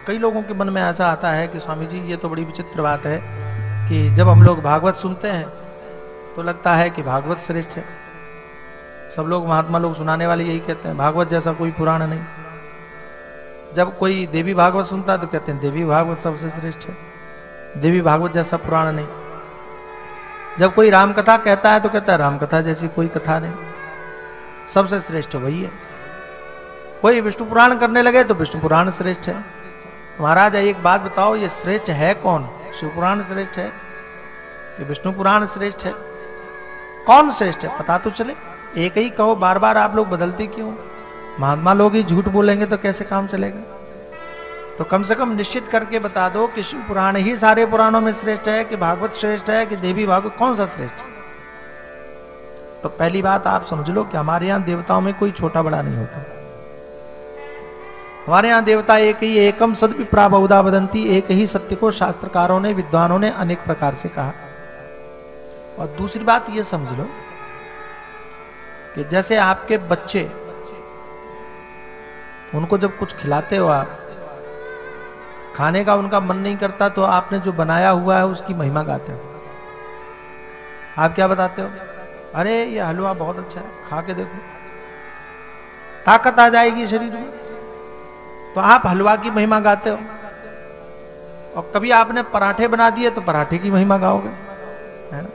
कई लोगों के मन में ऐसा आता है कि स्वामी जी ये तो बड़ी विचित्र बात है कि जब हम लोग भागवत सुनते हैं तो लगता है कि भागवत श्रेष्ठ है। सब लोग महात्मा लोग सुनाने वाले यही कहते हैं, भागवत जैसा कोई पुराण नहीं। जब कोई देवी भागवत सुनता है तो कहते हैं देवी भागवत सबसे श्रेष्ठ है, देवी भागवत जैसा पुराण नहीं। जब कोई राम कथा कहता है तो कहता है राम कथा जैसी कोई कथा नहीं, सबसे श्रेष्ठ वही है। कोई विष्णु पुराण करने लगे तो विष्णु पुराण श्रेष्ठ है। महाराज एक बात बताओ, ये श्रेष्ठ है कौन? शिव पुराण श्रेष्ठ है कि विष्णु पुराण श्रेष्ठ है? कौन श्रेष्ठ है पता तो चले। एक ही कहो, बार बार आप लोग बदलते क्यों? महात्मा लोग ही झूठ बोलेंगे तो कैसे काम चलेगा? तो कम से कम निश्चित करके बता दो कि शिव पुराण ही सारे पुराणों में श्रेष्ठ है कि भागवत श्रेष्ठ है कि देवी भागवत, कौन सा श्रेष्ठ है? तो पहली बात आप समझ लो कि हमारे यहां देवताओं में कोई छोटा बड़ा नहीं होता। हमारे यहां देवता एक ही, एकम सद्विप्रा बहुधा वदंती, एक ही सत्य को शास्त्रकारों ने विद्वानों ने अनेक प्रकार से कहा। और दूसरी बात ये समझ लो कि जैसे आपके बच्चे, उनको जब कुछ खिलाते हो आप, खाने का उनका मन नहीं करता तो आपने जो बनाया हुआ है उसकी महिमा गाते हो। आप क्या बताते हो? अरे ये हलवा बहुत अच्छा है, खा के देखो, ताकत आ जाएगी शरीर में। तो आप हलवा की महिमा गाते हो। और कभी आपने पराठे बना दिए तो पराठे की महिमा गाओगे, है ना?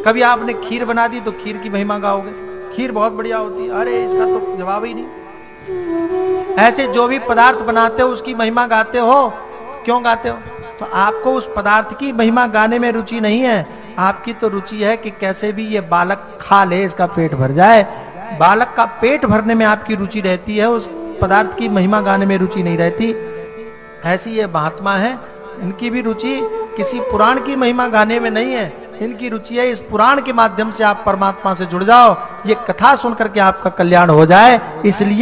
कभी आपने खीर बना दी तो खीर की महिमा गाओगे, खीर बहुत बढ़िया होती है, अरे इसका तो जवाब ही नहीं। ऐसे जो भी पदार्थ बनाते हो उसकी महिमा गाते हो। क्यों गाते हो? तो आपको उस पदार्थ की महिमा गाने में रुचि नहीं है, आपकी तो रुचि है कि कैसे भी ये बालक खा ले, इसका पेट भर जाए। बालक का पेट भरने में आपकी रुचि रहती है, उस पदार्थ की महिमा गाने में रुचि नहीं रहती। ऐसी ये महात्मा है, इनकी भी रुचि किसी पुराण की महिमा गाने में नहीं है, इनकी रुचि है इस पुराण के माध्यम से आप परमात्मा से जुड़ जाओ, ये कथा सुनकर के आपका कल्याण हो जाए। इसलिए